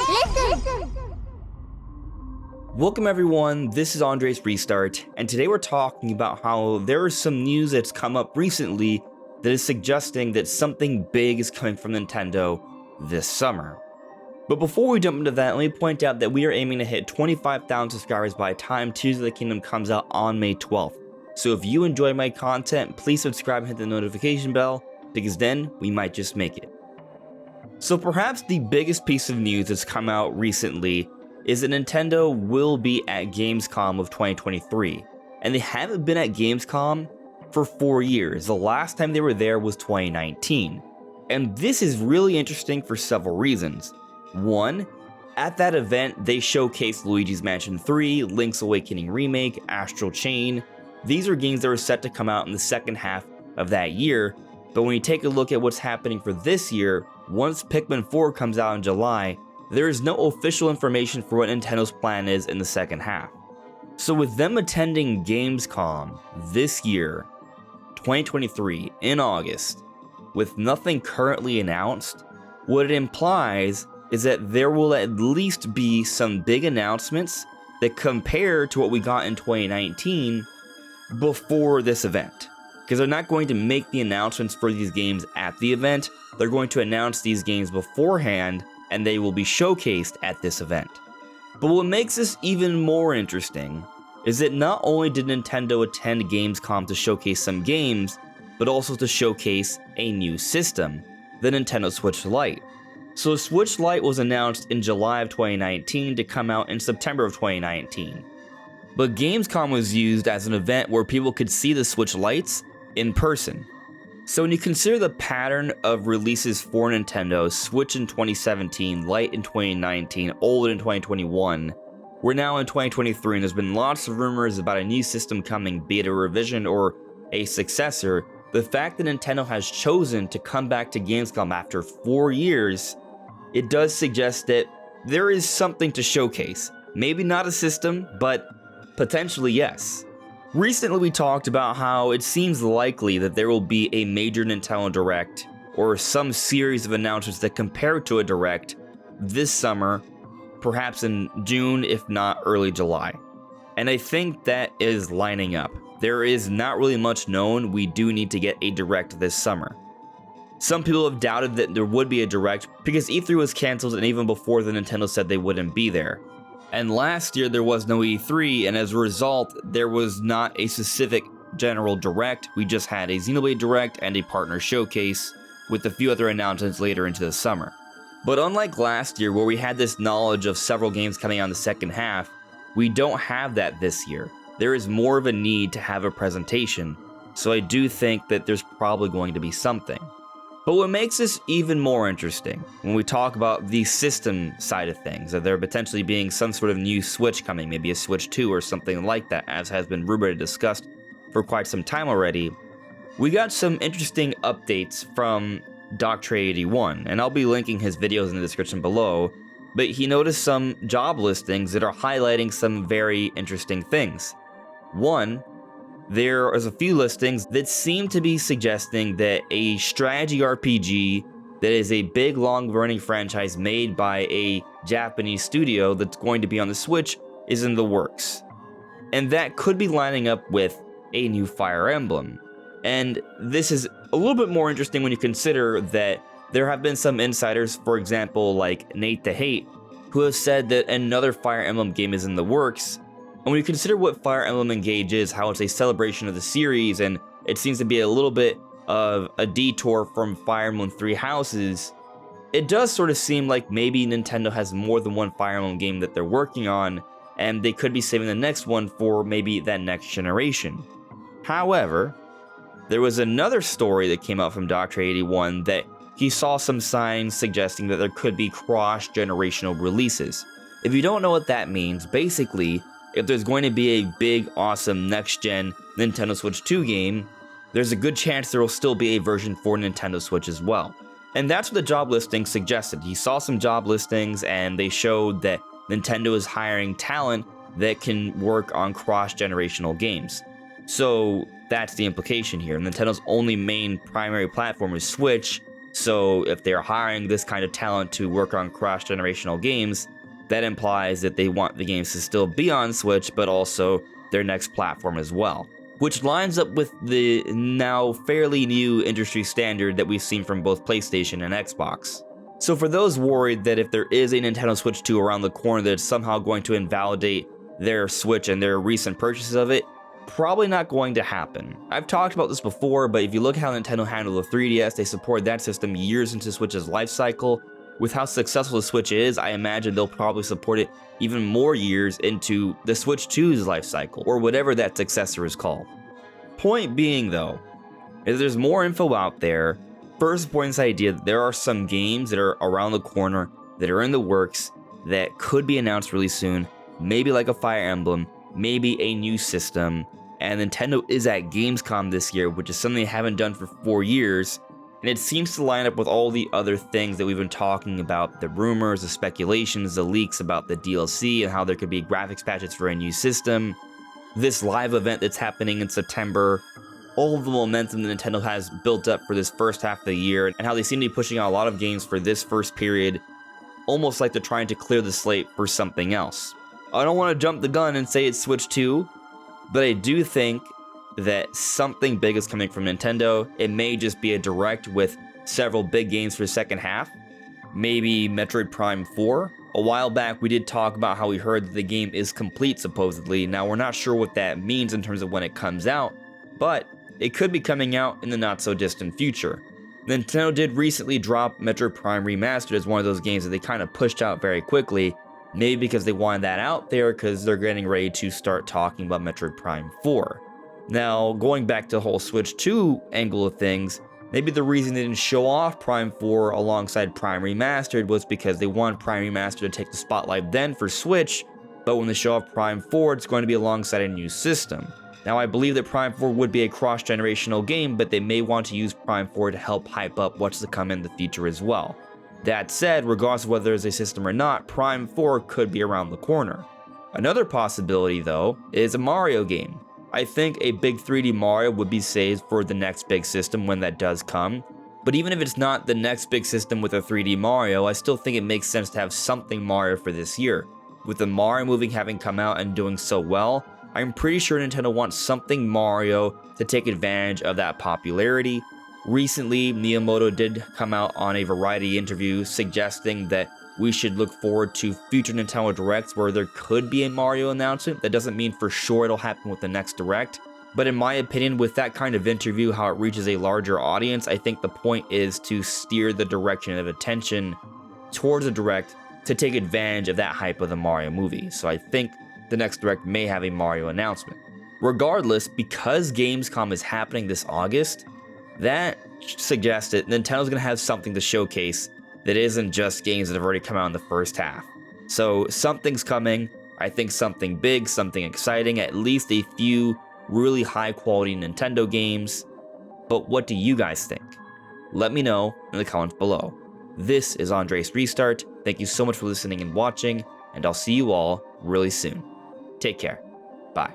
Listen! Welcome everyone, this is Andre's Restart, and today we're talking about how there is some news that's come up recently that is suggesting that something big is coming from Nintendo this summer. But before we jump into that, let me point out that we are aiming to hit 25,000 subscribers by the time Tears of the Kingdom comes out on May 12th. So if you enjoy my content, please subscribe and hit the notification bell, because then we might just make it. So perhaps the biggest piece of news that's come out recently is that Nintendo will be at Gamescom of 2023, and they haven't been at Gamescom for 4 years. The last time they were there was 2019, and this is really interesting for several reasons. One, at that event, they showcased Luigi's Mansion 3, Link's Awakening Remake, Astral Chain. These are games that were set to come out in the second half of that year, but when you take a look at what's happening for this year, once Pikmin 4 comes out in July, there is no official information for what Nintendo's plan is in the second half. So with them attending Gamescom this year, 2023, in August, with nothing currently announced, what it implies is that there will at least be some big announcements that compare to what we got in 2019 before this event. Because they're not going to make the announcements for these games at the event, they're going to announce these games beforehand, and they will be showcased at this event. But what makes this even more interesting is that not only did Nintendo attend Gamescom to showcase some games, but also to showcase a new system, the Nintendo Switch Lite. So the Switch Lite was announced in July of 2019 to come out in September of 2019. But Gamescom was used as an event where people could see the Switch Lites in person. So when you consider the pattern of releases for Nintendo, Switch in 2017, Lite in 2019, OLED in 2021, we're now in 2023 and there's been lots of rumors about a new system coming, be it a revision or a successor. The fact that Nintendo has chosen to come back to Gamescom after 4 years, it does suggest that there is something to showcase. Maybe not a system, but potentially yes. Recently we talked about how it seems likely that there will be a major Nintendo Direct, or some series of announcements that compare to a Direct, this summer, perhaps in June if not early July. And I think that is lining up. There is not really much known, we do need to get a Direct this summer. Some people have doubted that there would be a Direct because E3 was cancelled and even before the Nintendo said they wouldn't be there. And last year there was no E3, and as a result, there was not a specific general Direct. We just had a Xenoblade Direct and a partner showcase, with a few other announcements later into the summer. But unlike last year, where we had this knowledge of several games coming out in the second half, we don't have that this year. There is more of a need to have a presentation, so I do think that there's probably going to be something. But what makes this even more interesting, when we talk about the system side of things, that there potentially being some sort of new Switch coming, maybe a Switch 2 or something like that, as has been rumored and discussed for quite some time already, we got some interesting updates from Dr81, and I'll be linking his videos in the description below, but he noticed some job listings that are highlighting some very interesting things. One, there is a few listings that seem to be suggesting that a strategy RPG that is a big, long-running franchise made by a Japanese studio that's going to be on the Switch is in the works. And that could be lining up with a new Fire Emblem. And this is a little bit more interesting when you consider that there have been some insiders, for example, like Nate the Hate, who have said that another Fire Emblem game is in the works. And when you consider what Fire Emblem Engage is, how it's a celebration of the series, and it seems to be a little bit of a detour from Fire Emblem Three Houses, it does sort of seem like maybe Nintendo has more than one Fire Emblem game that they're working on, and they could be saving the next one for maybe that next generation. However, there was another story that came out from Dr81 that he saw some signs suggesting that there could be cross-generational releases. If you don't know what that means, basically, if there's going to be a big, awesome, next-gen Nintendo Switch 2 game, there's a good chance there will still be a version for Nintendo Switch as well. And that's what the job listing suggested. He saw some job listings and they showed that Nintendo is hiring talent that can work on cross-generational games. So that's the implication here. Nintendo's only main primary platform is Switch, So if they're hiring this kind of talent to work on cross-generational games, that implies that they want the games to still be on Switch, but also their next platform as well. Which lines up with the now fairly new industry standard that we've seen from both PlayStation and Xbox. So for those worried that if there is a Nintendo Switch 2 around the corner that it's somehow going to invalidate their Switch and their recent purchases of it, probably not going to happen. I've talked about this before, but if you look at how Nintendo handled the 3DS, they supported that system years into Switch's life cycle. With how successful the Switch is, I imagine they'll probably support it even more years into the Switch 2's life cycle, or whatever that successor is called. Point being though, is there's more info out there, first supporting this idea that there are some games that are around the corner, that are in the works, that could be announced really soon, maybe like a Fire Emblem, maybe a new system, and Nintendo is at Gamescom this year, which is something they haven't done for 4 years, and it seems to line up with all the other things that we've been talking about, the rumors, the speculations, the leaks about the DLC and how there could be graphics patches for a new system, this live event that's happening in September, all of the momentum that Nintendo has built up for this first half of the year, and how they seem to be pushing out a lot of games for this first period, almost like they're trying to clear the slate for something else. I don't want to jump the gun and say it's Switch 2, but I do think that something big is coming from Nintendo. It may just be a direct with several big games for the second half. Maybe Metroid Prime 4. A while back, we did talk about how we heard that the game is complete, supposedly. Now, we're not sure what that means in terms of when it comes out, but it could be coming out in the not-so-distant future. Nintendo did recently drop Metroid Prime Remastered as one of those games that they kind of pushed out very quickly, maybe because they wanted that out there because they're getting ready to start talking about Metroid Prime 4. Now, going back to the whole Switch 2 angle of things, maybe the reason they didn't show off Prime 4 alongside Prime Remastered was because they wanted Prime Remastered to take the spotlight then for Switch, but when they show off Prime 4, it's going to be alongside a new system. Now, I believe that Prime 4 would be a cross-generational game, but they may want to use Prime 4 to help hype up what's to come in the future as well. That said, regardless of whether there's a system or not, Prime 4 could be around the corner. Another possibility, though, is a Mario game. I think a big 3D Mario would be saved for the next big system when that does come. But even if it's not the next big system with a 3D Mario, I still think it makes sense to have something Mario for this year. With the Mario movie having come out and doing so well, I'm pretty sure Nintendo wants something Mario to take advantage of that popularity. Recently, Miyamoto did come out on a variety interview suggesting that we should look forward to future Nintendo Directs where there could be a Mario announcement. That doesn't mean for sure it'll happen with the next Direct, but in my opinion, with that kind of interview, how it reaches a larger audience, I think the point is to steer the direction of attention towards a Direct to take advantage of that hype of the Mario movie. So I think the next Direct may have a Mario announcement. Regardless, because Gamescom is happening this August, that suggests that Nintendo's going to have something to showcase that isn't just games that have already come out in the first half. So something's coming. I think something big, something exciting, at least a few really high quality Nintendo games. But what do you guys think? Let me know in the comments below. This is Andres Restart. Thank you so much for listening and watching, and I'll see you all really soon. Take care. Bye.